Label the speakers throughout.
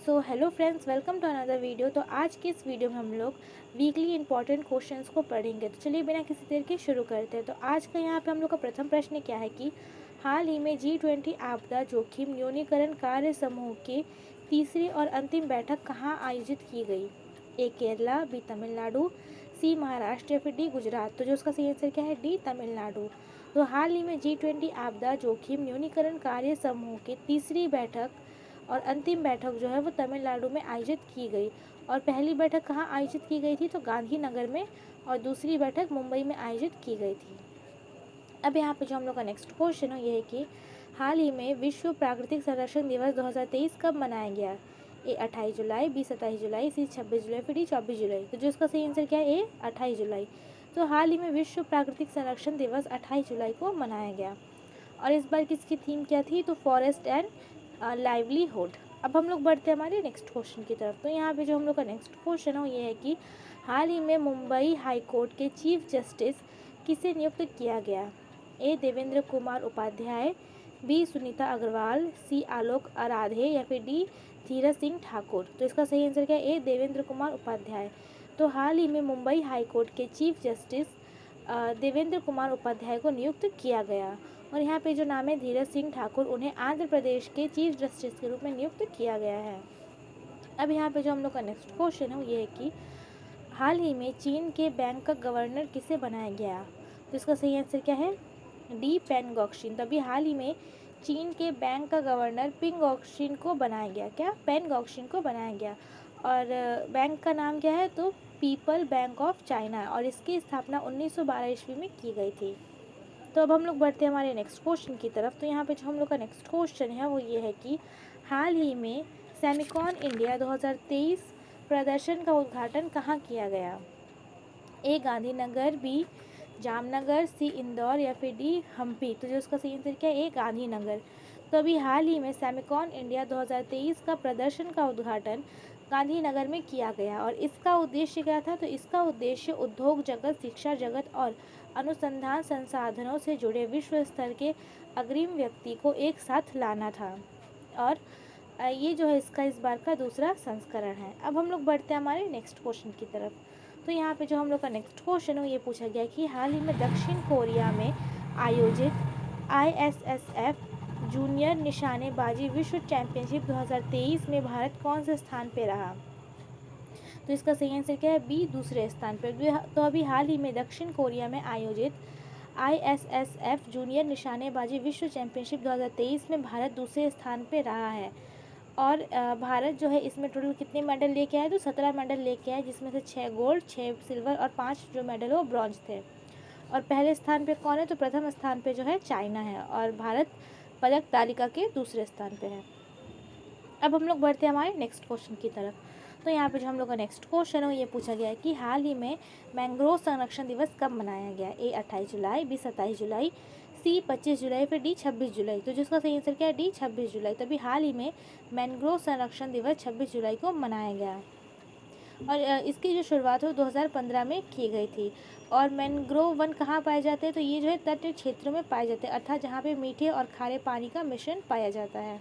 Speaker 1: So hello friends, welcome to another video. तो आज की इस वीडियो में हम लोग वीकली इंपॉर्टेंट क्वेश्चंस को पढ़ेंगे। तो चलिए बिना किसी देर के शुरू करते हैं। तो आज का यहाँ पे हम लोग का प्रथम प्रश्न क्या है कि हाल ही में G20 आपदा जोखिम न्यूनीकरण कार्य समूह की तीसरी और अंतिम बैठक कहाँ आयोजित की गई? ए केरला, बी तमिलनाडु, सी महाराष्ट्र या फिर डी गुजरात। तो जो उसका सही आंसर क्या है? डी तमिलनाडु। तो हाल ही में G20 आपदा जोखिम न्यूनीकरण कार्य समूह की तीसरी बैठक और अंतिम बैठक जो है वो तमिलनाडु में आयोजित की गई। और पहली बैठक कहाँ आयोजित की गई थी? तो गांधीनगर में। और दूसरी बैठक मुंबई में आयोजित की गई थी। अब यहाँ पे जो हम लोग का नेक्स्ट क्वेश्चन है ये है कि हाल ही में विश्व प्राकृतिक संरक्षण दिवस 2023 कब मनाया गया? ए 28 जुलाई, बी 27 जुलाई, सी 26 जुलाई, फिर डी 24 जुलाई। तो जो इसका सही आंसर क्या है? ए 28 जुलाई। तो हाल ही में विश्व प्राकृतिक संरक्षण दिवस 28 जुलाई को मनाया गया। और इस बार किसकी थीम क्या थी? तो फॉरेस्ट एंड लाइवलीहुड। अब हम लोग बढ़ते हैं हमारे नेक्स्ट क्वेश्चन की तरफ। तो यहाँ पे जो हम लोग का नेक्स्ट क्वेश्चन है वो ये है कि हाल ही में मुंबई हाई कोर्ट के चीफ जस्टिस किसे नियुक्त किया गया? ए देवेंद्र कुमार उपाध्याय, बी सुनीता अग्रवाल, सी आलोक आराधे या फिर डी धीरज सिंह ठाकुर। तो इसका सही आंसर क्या है? ए देवेंद्र कुमार उपाध्याय। तो हाल ही में मुंबई हाई कोर्ट के चीफ जस्टिस देवेंद्र कुमार उपाध्याय को नियुक्त किया गया। और यहाँ पे जो नाम है धीरज सिंह ठाकुर, उन्हें आंध्र प्रदेश के चीफ जस्टिस के रूप में नियुक्त किया गया है। अब यहाँ पे जो हम लोग का नेक्स्ट क्वेश्चन है वो ये है कि हाल ही में चीन के बैंक का गवर्नर किसे बनाया गया? तो इसका सही आंसर क्या है? डी पेन गॉक्शिन। तभी हाल ही में चीन के बैंक का गवर्नर पिंग गॉक्शिन को बनाया गया। क्या? पेन गॉक्शिन को बनाया गया। और बैंक का नाम क्या है? तो पीपल बैंक ऑफ चाइना है। और इसकी स्थापना 1912 ईस्वी में की गई थी। तो अब हम लोग बढ़ते हैं हमारे नेक्स्ट क्वेश्चन की तरफ। तो यहाँ पे जो हम लोग का नेक्स्ट क्वेश्चन है वो ये है कि हाल ही में सेमिकॉन इंडिया 2023 प्रदर्शन का उद्घाटन कहाँ किया गया? ए गांधीनगर, बी जामनगर, सी इंदौर या फिर डी हम्पी। तो जो उसका सही आंसर क्या है? ए गांधीनगर। तो अभी हाल ही में सेमिकॉन इंडिया 2023 का प्रदर्शन का उद्घाटन गांधीनगर में किया गया। और इसका उद्देश्य क्या था? तो इसका उद्देश्य उद्योग जगत, शिक्षा जगत और अनुसंधान संसाधनों से जुड़े विश्व स्तर के अग्रिम व्यक्ति को एक साथ लाना था। और ये जो है इसका इस बार का दूसरा संस्करण है। अब हम लोग बढ़ते हैं हमारे नेक्स्ट क्वेश्चन की तरफ। तो यहाँ पे जो हम लोग का नेक्स्ट क्वेश्चन है ये पूछा गया कि हाल ही में दक्षिण कोरिया में आयोजित ISSF जूनियर निशानेबाजी विश्व चैंपियनशिप 2023 में भारत कौन से स्थान पे रहा? तो इसका सही आंसर क्या है? बी दूसरे स्थान पर। तो अभी हाल ही में दक्षिण कोरिया में आयोजित ISSF जूनियर निशानेबाजी विश्व चैंपियनशिप 2023 में भारत दूसरे स्थान पे रहा है। और भारत जो है इसमें टोटल कितने मेडल लेके आए? तो 17 मेडल लेके आए, जिसमें से 6 गोल्ड, 6 सिल्वर और 5 जो मेडल है वो ब्रॉन्ज थे। और पहले स्थान पे कौन है? तो प्रथम स्थान पे जो है चाइना है। और भारत पदक तालिका के दूसरे स्थान पे है। अब हम लोग बढ़ते हैं हमारे नेक्स्ट क्वेश्चन की तरफ। तो यहाँ पे जो हम लोग का नेक्स्ट क्वेश्चन है ये पूछा गया है कि हाल ही में मैंग्रोव संरक्षण दिवस कब मनाया गया? ए 28 जुलाई, बी 27 जुलाई, सी 25 जुलाई, फिर डी 26 जुलाई। तो जिसका सही आंसर क्या है? डी 26 जुलाई। तभी हाल ही में मैंग्रोव संरक्षण दिवस 26 जुलाई को मनाया गया। और इसकी जो शुरुआत है 2015 में की गई थी। और मैंग्रोव वन कहाँ पाए जाते हैं? तो ये जो है तटीय क्षेत्रों में पाए जाते हैं, अर्थात जहाँ पे मीठे और खारे पानी का मिश्रण पाया जाता है।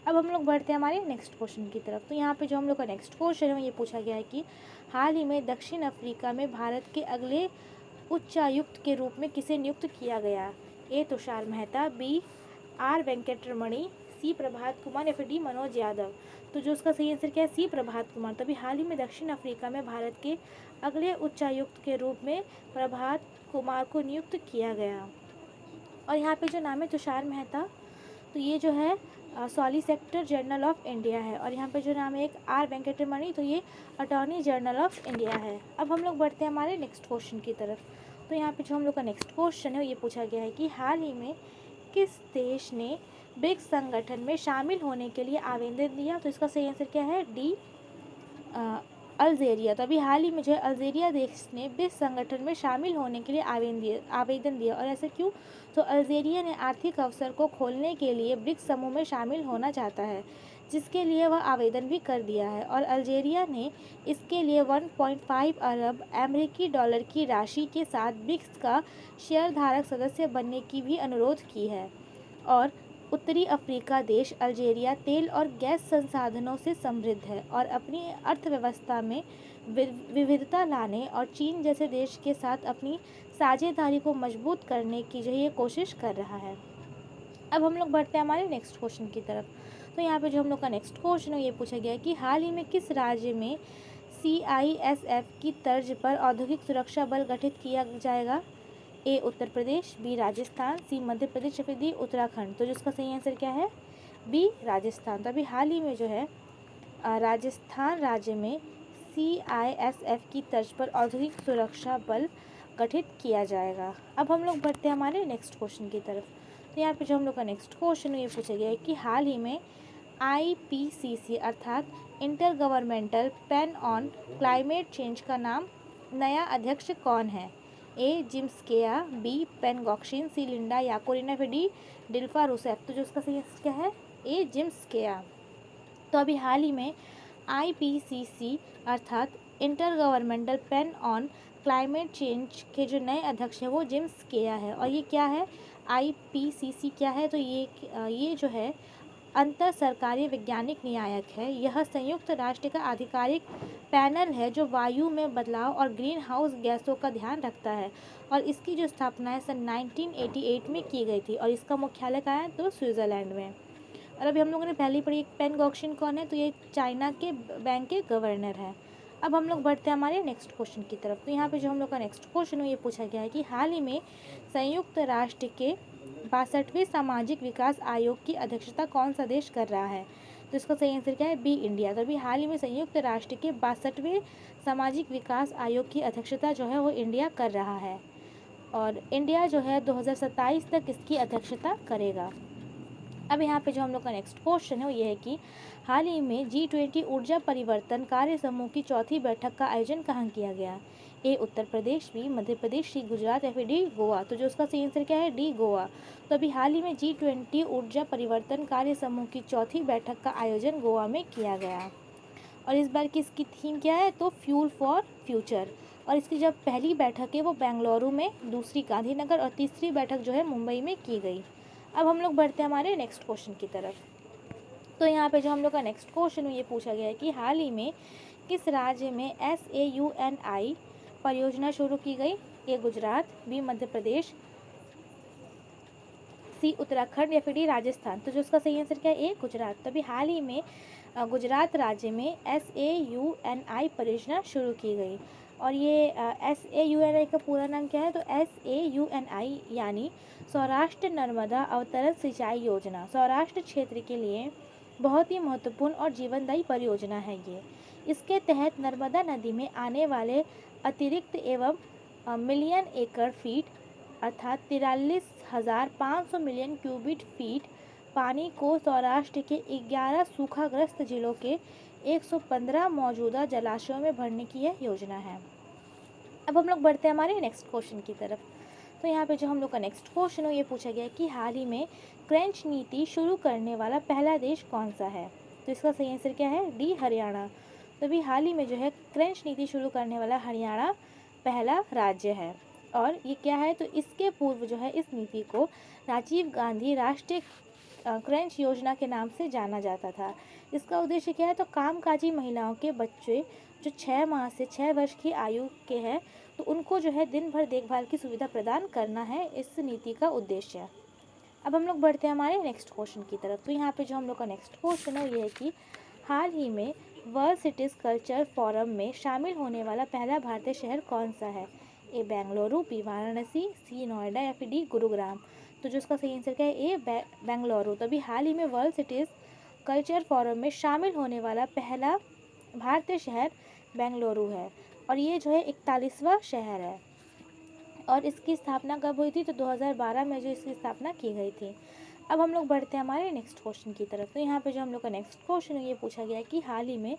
Speaker 1: अब हम लोग बढ़ते हैं हमारे नेक्स्ट क्वेश्चन की तरफ। तो यहाँ पे जो हम लोग का नेक्स्ट क्वेश्चन है ये पूछा गया है कि हाल ही में दक्षिण अफ्रीका में भारत के अगले उच्चायुक्त के रूप में किसे नियुक्त किया गया? ए तुषार मेहता, बी आर वेंकटरमणि, सी प्रभात कुमार या फिर डी मनोज यादव। तो जो उसका सही आंसर क्या है? सी प्रभात कुमार। तभी हाल ही में दक्षिण अफ्रीका में भारत के अगले उच्चायुक्त के रूप में प्रभात कुमार को नियुक्त किया गया। और यहाँ पे जो नाम है तुषार मेहता, तो ये जो है सॉलिसिटर जनरल ऑफ इंडिया है। और यहाँ पे जो नाम है एक आर वेंकटरमणि, तो ये अटॉर्नी जनरल ऑफ इंडिया है। अब हम लोग बढ़ते हैं हमारे नेक्स्ट क्वेश्चन की तरफ। तो यहाँ पे जो हम लोग का नेक्स्ट क्वेश्चन है ये पूछा गया है कि हाल ही में किस देश ने ब्रिक्स संगठन में शामिल होने के लिए आवेदन दिया? तो इसका सही आंसर क्या है? D Algeria. तो अभी हाल ही में जो है अल्जीरिया देश ने ब्रिक्स संगठन में शामिल होने के लिए आवेदन दिया। और ऐसा क्यों? तो अल्जीरिया ने आर्थिक अवसर को खोलने के लिए ब्रिक्स समूह में शामिल होना चाहता है, जिसके लिए वह आवेदन भी कर दिया है। और अल्जीरिया ने इसके लिए 1.5 अरब अमेरिकी डॉलर की राशि के साथ ब्रिक्स का शेयरधारक सदस्य बनने की भी अनुरोध की है। और उत्तरी अफ्रीका देश अल्जीरिया तेल और गैस संसाधनों से समृद्ध है और अपनी अर्थव्यवस्था में विविधता लाने और चीन जैसे देश के साथ अपनी साझेदारी को मजबूत करने की जो ये कोशिश कर रहा है। अब हम लोग बढ़ते हैं हमारे नेक्स्ट क्वेश्चन की तरफ। तो यहाँ पे जो हम लोग का नेक्स्ट क्वेश्चन है ये पूछा गया है कि हाल ही में किस राज्य में CISF की तर्ज पर औद्योगिक सुरक्षा बल गठित किया जाएगा? ए उत्तर प्रदेश, बी राजस्थान, सी मध्य प्रदेश या फिर डी उत्तराखंड। तो जिसका सही आंसर क्या है? बी राजस्थान। तो अभी हाल ही में जो है राजस्थान राज्य में CISF की तर्ज पर औद्योगिक सुरक्षा बल गठित किया जाएगा। अब हम लोग बढ़ते हैं हमारे नेक्स्ट क्वेश्चन की तरफ। तो यहाँ पे जो हम लोग का नेक्स्ट क्वेश्चन है ये पूछा गया है कि हाल ही में IPCC अर्थात inter governmental pan on climate change का नाम नया अध्यक्ष कौन है? ए जिम्स केया, बी पेन गॉक्शिन, सी लिंडा याकोरिना, फिर डी डिल्फा रूसेफ। तो जो उसका सही आंसर क्या है? ए जिम्स केया। तो अभी हाल ही में IPCC अर्थात inter governmental pan on climate change के जो नए अध्यक्ष हैं वो जिम्स केया है। और ये क्या है? IPCC क्या है? तो ये जो है अंतर सरकारी वैज्ञानिक नियामक है। यह संयुक्त राष्ट्र का आधिकारिक पैनल है जो वायु में बदलाव और ग्रीन हाउस गैसों का ध्यान रखता है और इसकी जो स्थापना है सन 1988 में की गई थी और इसका मुख्यालय कहाँ है? तो स्विट्ज़रलैंड में। और अभी हम लोगों ने पहले ही पढ़ी पेन गॉक्शिन कौन है? तो ये चाइना के बैंक के गवर्नर हैं। अब हम लोग बढ़ते हैं हमारे नेक्स्ट क्वेश्चन की तरफ। तो यहाँ पे जो हम लोग का नेक्स्ट क्वेश्चन है ये पूछा गया है कि हाल ही में संयुक्त राष्ट्र के 62वें सामाजिक विकास आयोग की अध्यक्षता कौन सा देश कर रहा है? तो इसका सही आंसर क्या है? B India. तो अभी हाल ही में संयुक्त राष्ट्र के 62वें सामाजिक विकास आयोग की अध्यक्षता जो है वो इंडिया कर रहा है और इंडिया जो है 2027 तक इसकी अध्यक्षता करेगा। अब यहाँ पे जो हम लोग का नेक्स्ट क्वेश्चन है वो ये है कि हाल ही में G20 ऊर्जा परिवर्तन कार्य समूह की चौथी बैठक का आयोजन कहाँ किया गया? ए उत्तर प्रदेश, बी मध्य प्रदेश, सी गुजरात या फिर डी गोवा। तो जो उसका सही आंसर क्या है? डी गोवा। तो अभी हाल ही में G20 ऊर्जा परिवर्तन कार्य समूह की चौथी बैठक का आयोजन गोवा में किया गया और इस बार की इसकी थीम क्या है? तो फ्यूल फॉर फ्यूचर। और इसकी जब पहली बैठक है वो बेंगलुरु में, दूसरी गांधीनगर और तीसरी बैठक जो है मुंबई में की गई। अब हम लोग बढ़ते हैं हमारे नेक्स्ट क्वेश्चन की तरफ। तो यहाँ पे जो हम लोग का नेक्स्ट क्वेश्चन है ये पूछा गया है कि हाल ही में किस राज्य में SAUNI परियोजना शुरू की गई? ए गुजरात, बी मध्य प्रदेश, सी उत्तराखंड या फिर डी राजस्थान। तो जो उसका सही आंसर क्या है? ए गुजरात। तभी हाल ही में गुजरात राज्य में SAUNI परियोजना शुरू की गई और ये SAUNI का पूरा नाम क्या है? तो SAUNI यानी सौराष्ट्र नर्मदा अवतरण सिंचाई योजना सौराष्ट्र क्षेत्र के लिए बहुत ही महत्वपूर्ण और जीवनदायी परियोजना है ये। इसके तहत नर्मदा नदी में आने वाले अतिरिक्त एवं मिलियन एकड़ फीट अर्थात 43,500 मिलियन क्यूबिक फीट पानी को सौराष्ट्र के 11 सूखाग्रस्त जिलों के 115 मौजूदा जलाशयों में भरने की यह योजना है। अब हम लोग बढ़ते हैं हमारे नेक्स्ट क्वेश्चन की तरफ। तो यहाँ पे जो हम लोग का नेक्स्ट क्वेश्चन है ये पूछा गया है कि हाल ही में क्रेंच नीति शुरू करने वाला पहला देश कौन सा है? तो इसका सही आंसर क्या है? डी हरियाणा। तो अभी हाल ही में जो है क्रेंच नीति शुरू करने वाला हरियाणा पहला राज्य है और ये क्या है? तो इसके पूर्व जो है इस नीति को राजीव गांधी राष्ट्रीय क्रेंच योजना के नाम से जाना जाता था। इसका उद्देश्य क्या है? तो कामकाजी महिलाओं के बच्चे जो 6 माह से 6 वर्ष की आयु के हैं तो उनको जो है दिन भर देखभाल की सुविधा प्रदान करना है इस नीति का उद्देश्य। अब हम लोग बढ़ते हैं हमारे नेक्स्ट क्वेश्चन की तरफ। तो यहाँ पे जो हम लोग का नेक्स्ट क्वेश्चन है ये है कि हाल ही में वर्ल्ड सिटीज़ कल्चर फोरम में शामिल होने वाला पहला भारतीय शहर कौन सा है? ए बेंगलुरु, बी वाराणसी, सी नोएडा या फिर डी गुरुग्राम। तो जो उसका सही आंसर क्या है? ए बेंगलुरु। तो अभी हाल ही में वर्ल्ड सिटीज़ कल्चर फोरम में शामिल होने वाला पहला भारतीय शहर बेंगलुरु है और ये जो है 41वां शहर है और इसकी स्थापना कब हुई थी? तो 2012 में जो इसकी स्थापना की गई थी। अब हम लोग बढ़ते हैं हमारे नेक्स्ट क्वेश्चन की तरफ। तो यहाँ पे जो हम लोग का नेक्स्ट क्वेश्चन है ये पूछा गया कि हाल ही में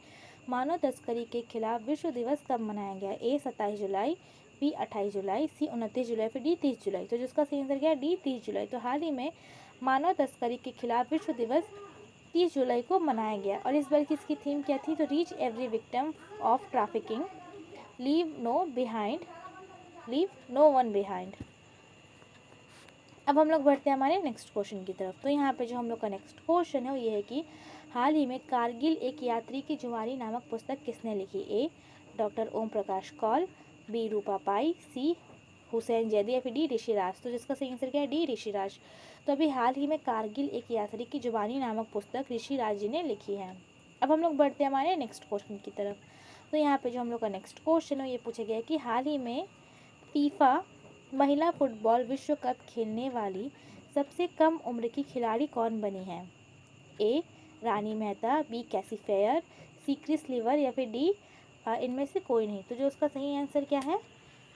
Speaker 1: मानव तस्करी के खिलाफ विश्व दिवस कब मनाया गया? ए 27 जुलाई, बी 28 जुलाई, सी 29 जुलाई, फिर डी 30 जुलाई। तो जिसका सही आंसर क्या है? डी 30 जुलाई। तो हाल ही में मानव तस्करी के खिलाफ विश्व दिवस 30 जुलाई को मनाया गया और इस बार की इसकी थीम क्या थी? तो reach every victim of trafficking, leave no one behind. अब हम लोग बढ़ते हैं हमारे नेक्स्ट क्वेश्चन की तरफ। तो यहाँ पे जो हम लोग का नेक्स्ट क्वेश्चन है वो ये है कि हाल ही में कारगिल एक यात्री की जुबानी नामक पुस्तक किसने लिखी? ए डॉक्टर ओम प्रकाश कौल, बी रूपा पाई, सी हुसैन जैदी या फिर डी ऋषिराज। तो जिसका सही आंसर क्या है? डी ऋषिराज। तो अभी हाल ही में कारगिल एक यात्री की जुबानी नामक पुस्तक ऋषिराज जी ने लिखी है। अब हम लोग बढ़ते हैं हमारे नेक्स्ट क्वेश्चन की तरफ। तो यहाँ पे जो हम लोग का नेक्स्ट क्वेश्चन है ये पूछा गया है कि हाल ही में फीफा महिला फुटबॉल विश्व कप खेलने वाली सबसे कम उम्र की खिलाड़ी कौन बनी है? ए रानी मेहता, बी कैसी फेयर, सी क्रिस लीवर या फिर डी इनमें से कोई नहीं। तो जो उसका सही आंसर क्या है?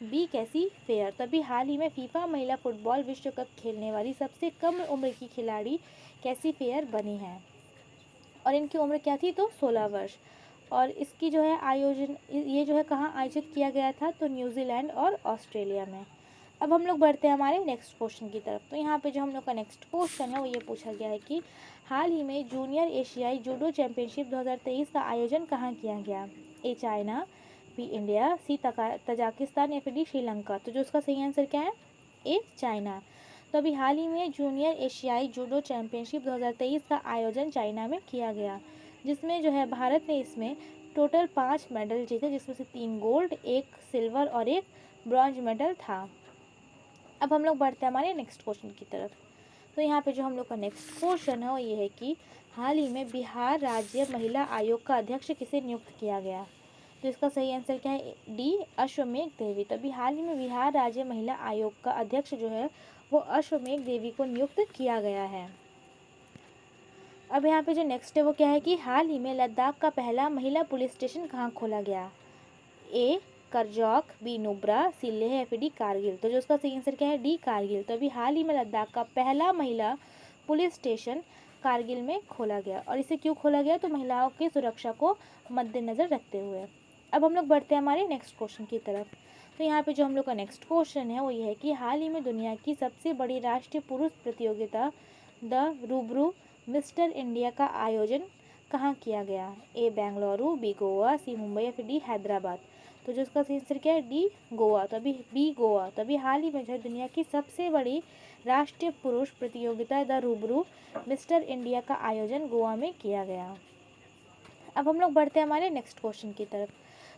Speaker 1: बी कैसी फेयर। तभी हाल ही में फीफा महिला फुटबॉल विश्व कप खेलने वाली सबसे कम उम्र की खिलाड़ी कैसी फेयर बनी है और इनकी उम्र क्या थी? तो 16 वर्ष। और इसकी जो है आयोजन ये जो है कहाँ आयोजित किया गया था? तो न्यूजीलैंड और ऑस्ट्रेलिया में। अब हम लोग बढ़ते हैं हमारे नेक्स्ट क्वेश्चन की तरफ। तो यहाँ पे जो हम लोग का नेक्स्ट क्वेश्चन है वो ये पूछा गया है कि हाल ही में जूनियर एशियाई जूडो चैंपियनशिप 2023 का आयोजन कहाँ किया गया? A China, B India, C Tajikistan या फिर डी श्रीलंका। तो जो उसका सही आंसर क्या है? A China. तो अभी हाल ही में जूनियर एशियाई जूडो चैंपियनशिप 2023 का आयोजन चाइना में किया गया, जिसमें जो है भारत ने इसमें टोटल 5 मेडल जीते, जिसमें से 3 गोल्ड, 1 सिल्वर और 1 ब्रॉन्ज मेडल था। अब हम लोग बढ़ते हैं हमारे नेक्स्ट क्वेश्चन की तरफ। तो यहाँ पे जो हम लोग का नेक्स्ट क्वेश्चन है वो ये है कि हाल ही में बिहार राज्य महिला आयोग का अध्यक्ष किसे नियुक्त किया गया? तो इसका सही आंसर क्या है? डी अश्वमेघ देवी। तभी हाल ही में बिहार राज्य महिला आयोग का अध्यक्ष जो है वो अश्वमेघ देवी को नियुक्त किया गया है। अब यहाँ पे जो नेक्स्ट है वो क्या है कि हाल ही में लद्दाख का पहला महिला पुलिस स्टेशन कहाँ खोला गया? ए करजौक, बी नुब्रा, सी लेह या फिर डी कारगिल। तो जो उसका सही आंसर क्या है? डी कारगिल। तो अभी हाल ही में लद्दाख का पहला महिला पुलिस स्टेशन कारगिल में खोला गया। और इसे क्यों खोला गया? तो महिलाओं की सुरक्षा को मद्देनज़र रखते हुए। अब हम लोग बढ़ते हैं हमारे नेक्स्ट क्वेश्चन की तरफ। तो यहाँ पे जो हम लोग का नेक्स्ट क्वेश्चन है वो ये है कि हाल ही में दुनिया की सबसे बड़ी राष्ट्रीय पुरुष प्रतियोगिता द रूबरू मिस्टर इंडिया का आयोजन कहाँ किया गया? ए बेंगलुरु, बी गोवा, सी मुंबई या फिर डी हैदराबाद। तो जो उसका सही आंसर क्या है? डी गोवा। तभी बी गोवा। तभी हाल ही में जो है दुनिया की सबसे बड़ी राष्ट्रीय पुरुष प्रतियोगिता द रूबरू मिस्टर इंडिया का आयोजन गोवा में किया गया। अब हम लोग बढ़ते हैं हमारे नेक्स्ट क्वेश्चन की तरफ।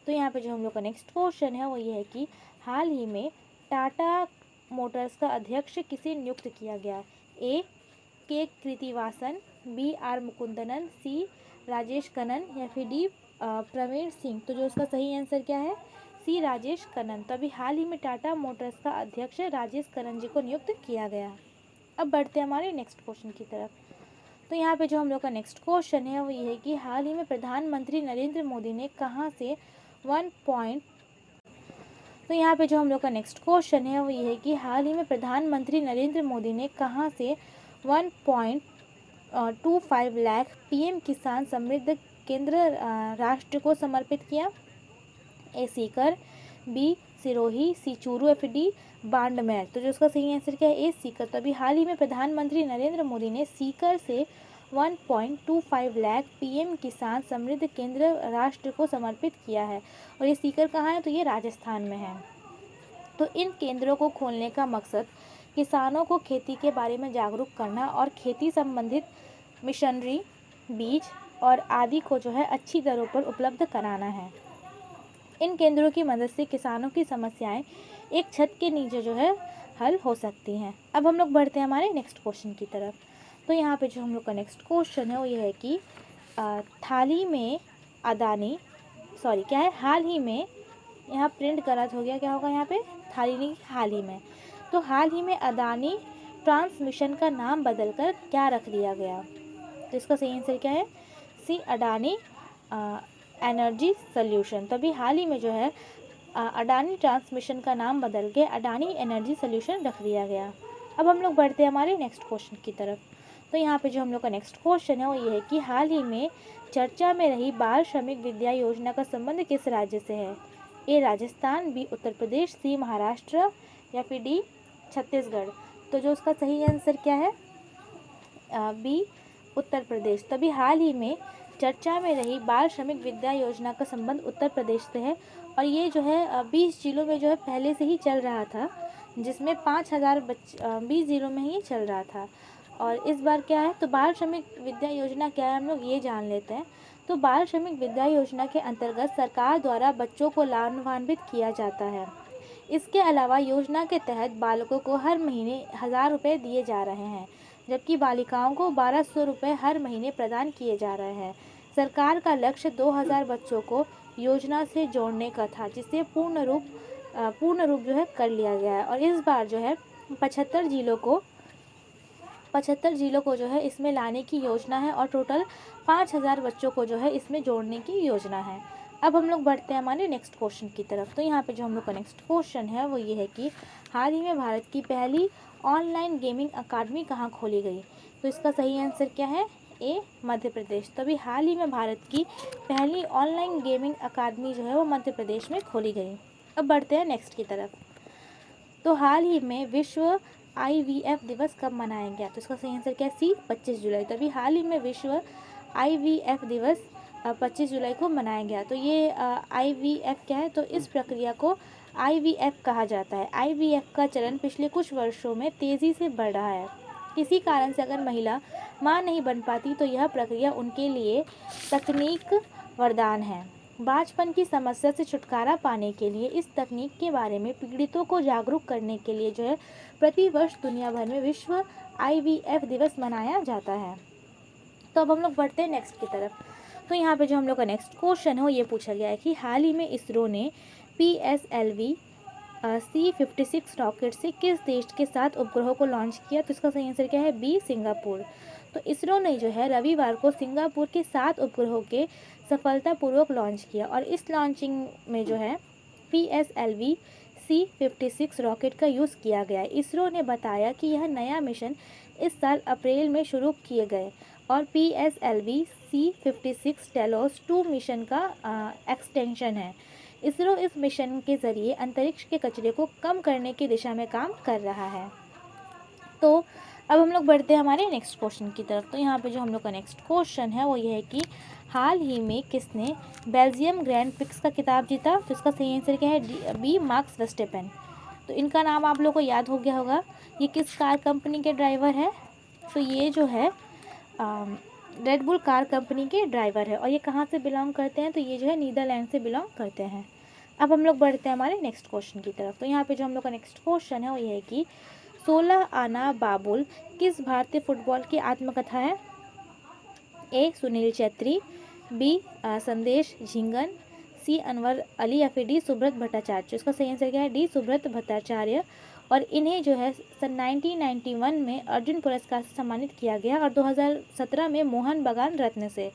Speaker 1: तो यहाँ पे जो हम लोग का नेक्स्ट क्वेश्चन है वो ये है कि हाल ही में टाटा मोटर्स का अध्यक्ष किसे नियुक्त किया गया? ए के कृतिवासन, बी आर मुकुंदनन, सी राजेश कनन या फिर डी प्रवीण सिंह। तो जो उसका सही आंसर क्या है? सी राजेश कनन। तो अभी हाल ही में टाटा मोटर्स का अध्यक्ष राजेश कनन जी को नियुक्त किया गया। अब बढ़ते हैं हमारे नेक्स्ट क्वेश्चन की तरफ। तो यहाँ पे जो हम लोग का नेक्स्ट क्वेश्चन है वो ये है कि हाल ही में प्रधानमंत्री नरेंद्र मोदी ने कहाँ से 1 पॉइंट तो यहाँ पे जो हम लोग का नेक्स्ट क्वेश्चन है वो ये है कि हाल ही में प्रधानमंत्री नरेंद्र मोदी ने कहाँ से 1.25 लाख पीएम किसान समृद्धि केंद्र राष्ट्र को समर्पित किया? ए सीकर, बी सिरोही, सी चूरू या फिर डी बाड़मेर। तो जो उसका सही आंसर क्या है? ए सीकर। तो अभी हाल ही में प्रधानमंत्री नरेंद्र मोदी ने सीकर से 1.25 लाख पीएम किसान समृद्धि केंद्र राष्ट्र को समर्पित किया है। और ये सीकर कहाँ है? तो ये राजस्थान में है। तो इन केंद्रों को खोलने का मकसद किसानों को खेती के बारे में जागरूक करना और खेती संबंधित मिशनरी, बीज और आदि को जो है अच्छी दरों पर उपलब्ध कराना है। इन केंद्रों की मदद से किसानों की समस्याएं एक छत के नीचे जो है हल हो सकती हैं। अब हम लोग बढ़ते हैं हमारे नेक्स्ट क्वेश्चन की तरफ। तो यहाँ पे जो हम लोग का नेक्स्ट क्वेश्चन है वो ये है कि हाल ही में यहाँ प्रिंट गलत हो गया, क्या होगा यहाँ पे? हाल ही में। तो हाल ही में अदानी ट्रांसमिशन का नाम बदलकर क्या रख दिया गया? तो इसका सही आंसर क्या है? सी अडानी एनर्जी सॉल्यूशन। तभी हाल ही में जो है अडानी ट्रांसमिशन का नाम बदल के अडानी एनर्जी सॉल्यूशन रख दिया गया। अब हम लोग बढ़ते हैं हमारे नेक्स्ट क्वेश्चन की तरफ। तो यहाँ पे जो हम लोग का नेक्स्ट क्वेश्चन है वो ये है कि हाल ही में चर्चा में रही बाल श्रमिक विद्या योजना का संबंध किस राज्य से है? ए राजस्थान, बी उत्तर प्रदेश, सी महाराष्ट्र या फिर डी छत्तीसगढ़। तो जो उसका सही आंसर क्या है? बी उत्तर प्रदेश। तभी हाल ही में चर्चा में रही बाल श्रमिक विद्या योजना का संबंध उत्तर प्रदेश से है। और ये जो है 20 जिलों में जो है पहले से ही चल रहा था जिसमें 5000 20 ज़िलों में ही चल रहा था। और इस बार क्या है, तो बाल श्रमिक विद्या योजना क्या है हम लोग ये जान लेते हैं। तो बाल श्रमिक विद्या योजना के अंतर्गत सरकार द्वारा बच्चों को लाभान्वित किया जाता है। इसके अलावा योजना के तहत बालकों को हर महीने 1000 रुपये दिए जा रहे हैं, जबकि बालिकाओं को 1200 रुपये हर महीने प्रदान किए जा रहे हैं। सरकार का लक्ष्य 2000 बच्चों को योजना से जोड़ने का था, जिसे पूर्ण रूप जो है कर लिया गया है। और इस बार जो है 75 जिलों को जो है इसमें लाने की योजना है और टोटल 5000 बच्चों को जो है इसमें जोड़ने की योजना है। अब हम लोग बढ़ते हैं हमारे नेक्स्ट क्वेश्चन की तरफ। तो यहाँ पे जो हम लोग का नेक्स्ट क्वेश्चन है वो ये है कि हाल ही में भारत की पहली ऑनलाइन गेमिंग अकादमी कहाँ खोली गई? तो इसका सही आंसर क्या है? ए, मध्य प्रदेश। तो अभी हाल ही में भारत की पहली ऑनलाइन गेमिंग अकादमी जो है वो मध्य प्रदेश में खोली गई। अब बढ़ते हैं नेक्स्ट की तरफ। तो हाल ही में विश्व IVF दिवस कब मनाया गया? तो इसका सही आंसर क्या है? सी, 25 जुलाई। तो अभी हाल ही में विश्व IVF दिवस 25 जुलाई को मनाया गया। तो ये IVF क्या है? तो इस प्रक्रिया को IVF कहा जाता है। IVF का चलन पिछले कुछ वर्षों में तेज़ी से बढ़ रहा है। किसी कारण से अगर महिला मां नहीं बन पाती तो यह प्रक्रिया उनके लिए तकनीक वरदान है। बांझपन की समस्या से छुटकारा पाने के लिए इस तकनीक के बारे में पीड़ितों को जागरूक करने के लिए जो है प्रति वर्ष दुनिया भर में विश्व IVF दिवस मनाया जाता है। तो अब हम लोग बढ़ते हैं नेक्स्ट की तरफ। तो यहाँ पे जो हम लोग का नेक्स्ट क्वेश्चन है वो ये पूछा गया है कि हाल ही में इसरो ने PSLV C-56 रॉकेट से किस देश के साथ उपग्रहों को लॉन्च किया? तो इसका सही आंसर क्या है? B, Singapore. तो इसरो ने जो है रविवार को सिंगापुर के 7 उपग्रहों के सफलतापूर्वक लॉन्च किया और इस लॉन्चिंग में जो है PSLV C-56 रॉकेट का यूज़ किया गया। इसरो ने बताया कि यह नया मिशन इस साल अप्रैल में शुरू किए गए और PSLV C-56 टेलोस 2 मिशन का एक्सटेंशन है। इसरो इस मिशन के ज़रिए अंतरिक्ष के कचरे को कम करने की दिशा में काम कर रहा है। तो अब हम लोग बढ़ते हैं हमारे नेक्स्ट क्वेश्चन की तरफ। तो यहाँ पे जो हम लोग का नेक्स्ट क्वेश्चन है वो ये है कि हाल ही में किसने बेल्जियम ग्रैंड प्रिक्स का खिताब जीता? तो इसका सही आंसर क्या है? B, Max Verstappen. तो इनका नाम आप लोगों को याद हो गया होगा। ये किस कार कंपनी के ड्राइवर है? तो ये जो है रेड बुल कार कंपनी के ड्राइवर है और ये कहाँ से बिलोंग करते हैं? तो ये जो है नीदरलैंड से बिलोंग करते हैं। अब हम लोग बढ़ते हैं हमारे नेक्स्ट क्वेश्चन की तरफ। तो यहाँ पे जो हम लोग का नेक्स्ट क्वेश्चन है वो ये है कि 16 आना बाबुल किस भारतीय फुटबॉल की आत्मकथा है? ए, सुनील छेत्री। बी, संदेश झिंगन। सी, अनवर अली या फिर डी, सुब्रत भट्टाचार्य। इसका सही आंसर क्या है? डी, सुब्रत भट्टाचार्य। और इन्हें जो है सन 1991 में अर्जुन पुरस्कार से सम्मानित किया गया और 2017 में मोहन बगान रत्न से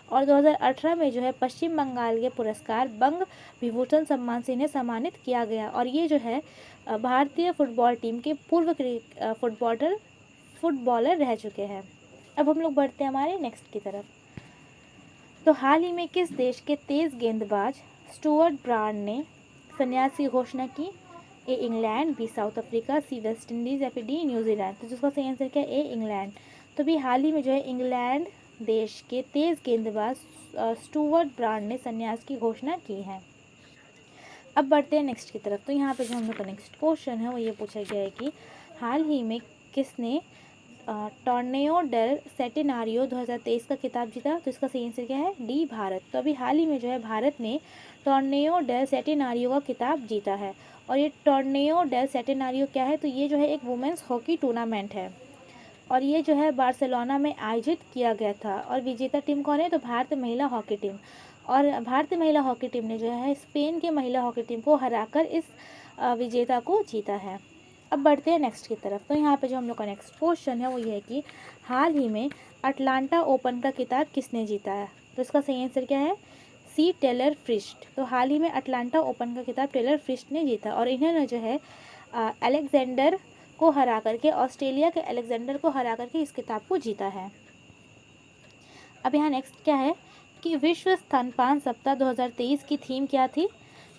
Speaker 1: और 2018 में जो है पश्चिम बंगाल के पुरस्कार बंग विभूषण सम्मान से इन्हें सम्मानित किया गया। और ये जो है भारतीय फुटबॉल टीम के पूर्व फुटबॉलर रह चुके हैं। अब हम लोग बढ़ते हैं हमारे नेक्स्ट की तरफ। तो हाल ही में किस देश के तेज़ गेंदबाज स्टुअर्ट ब्रांड ने संन्यास की घोषणा की? A, England. B, South Africa. C, West Indies या फिर डी, न्यूजीलैंड। तो जिसका सही आंसर क्या है? ए, इंग्लैंड। तो भी हाल ही में जो है इंग्लैंड देश के तेज़ गेंदबाज स्टुअर्ट ब्रांड ने संन्यास की घोषणा की है। अब बढ़ते हैं नेक्स्ट की तरफ। तो यहाँ पे जो हम लोग का नेक्स्ट क्वेश्चन है वो ये पूछा गया है कि हाल ही में किसने टॉर्नेयो डेल सेटेनारियो 2023 का खिताब जीता? तो इसका सही आंसर क्या है? डी, भारत। तो अभी हाल ही में जो है भारत ने टॉर्नेयो डेल सेटेनारियो का खिताब जीता है और ये टॉर्नेयो डेल सेटेनारियो क्या है? तो ये जो है एक वुमेंस हॉकी टूर्नामेंट है और ये जो है बार्सिलोना में आयोजित किया गया था और विजेता टीम कौन है? तो भारतीय महिला हॉकी टीम। और भारतीय महिला हॉकी टीम ने जो है स्पेन के महिला हॉकी टीम को हराकर इस विजेता को जीता है। अब बढ़ते हैं नेक्स्ट की तरफ। तो यहाँ पे जो हम लोग का नेक्स्ट क्वेश्चन है वो ये है कि हाल ही में अटलांटा ओपन का खिताब किसने जीता है? तो इसका सही आंसर क्या है? सी, टेलर फ्रिट्ज। तो हाल ही में अटलांटा ओपन का खिताब टेलर फ्रिट्ज ने जीता और इन्होंने जो है अलेक्जेंडर को हरा करके ऑस्ट्रेलिया के अलेक्जेंडर को हरा करके इस खिताब को जीता है। अब यहाँ नेक्स्ट क्या है कि विश्व स्तनपान सप्ताह 2023 की थीम क्या थी?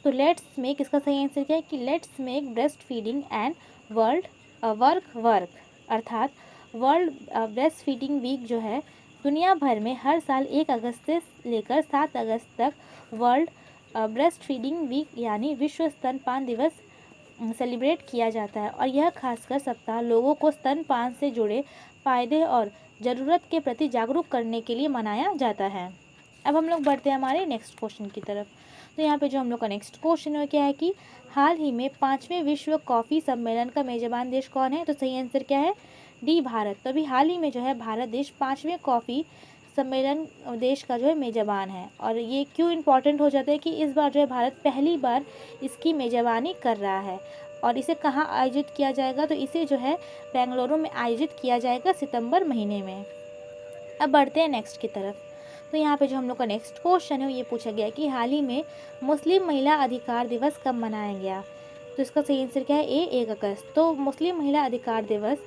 Speaker 1: तो लेट्स मेक, इसका सही आंसर क्या है कि let's make breast feeding and world work अर्थात वर्ल्ड ब्रेस्ट फीडिंग वीक जो है दुनिया भर में हर साल 1 अगस्त से लेकर 7 अगस्त तक वर्ल्ड ब्रेस्ट फीडिंग वीक यानी विश्व स्तनपान दिवस सेलिब्रेट किया जाता है और यह खासकर सप्ताह लोगों को स्तनपान से जुड़े फ़ायदे और ज़रूरत के प्रति जागरूक करने के लिए मनाया जाता है। अब हम लोग बढ़ते हैं हमारे नेक्स्ट क्वेश्चन की तरफ। तो यहाँ पे जो हम लोग का नेक्स्ट क्वेश्चन है क्या है कि हाल ही में 5वें विश्व कॉफ़ी सम्मेलन का मेज़बान देश कौन है? तो सही आंसर क्या है? डी, भारत। तो अभी हाल ही में जो है भारत देश 5वें कॉफ़ी सम्मेलन देश का जो है मेज़बान है। और ये क्यों इम्पोर्टेंट हो जाता है कि इस बार जो है भारत पहली बार इसकी मेज़बानी कर रहा है। और इसे कहाँ आयोजित किया जाएगा? तो इसे जो है बेंगलुरु में आयोजित किया जाएगा सितंबर महीने में। अब बढ़ते हैं नेक्स्ट की तरफ। तो यहाँ पे जो हम लोग का नेक्स्ट क्वेश्चन है वो ये पूछा गया कि हाल ही में मुस्लिम महिला अधिकार दिवस कब मनाया गया? तो इसका सही आंसर क्या है? 1 अगस्त। तो मुस्लिम महिला अधिकार दिवस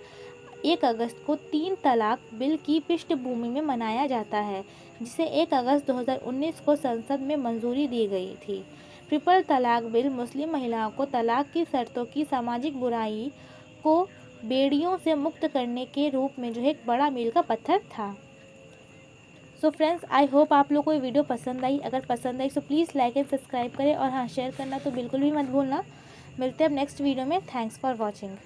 Speaker 1: 1 अगस्त को 3 तलाक बिल की पृष्ठभूमि में मनाया जाता है, जिसे 1 अगस्त 2019 को संसद में मंजूरी दी गई थी। ट्रिपल तलाक बिल मुस्लिम महिलाओं को तलाक की शर्तों की सामाजिक बुराई को बेड़ियों से मुक्त करने के रूप में जो है एक बड़ा मील का पत्थर था। सो फ्रेंड्स, आई होप आप लोग को ये वीडियो पसंद आई। अगर पसंद आई तो प्लीज़ लाइक एंड सब्सक्राइब करें और हाँ, शेयर करना तो बिल्कुल भी मत भूलना। मिलते हैं अब नेक्स्ट वीडियो में। Thanks for watching.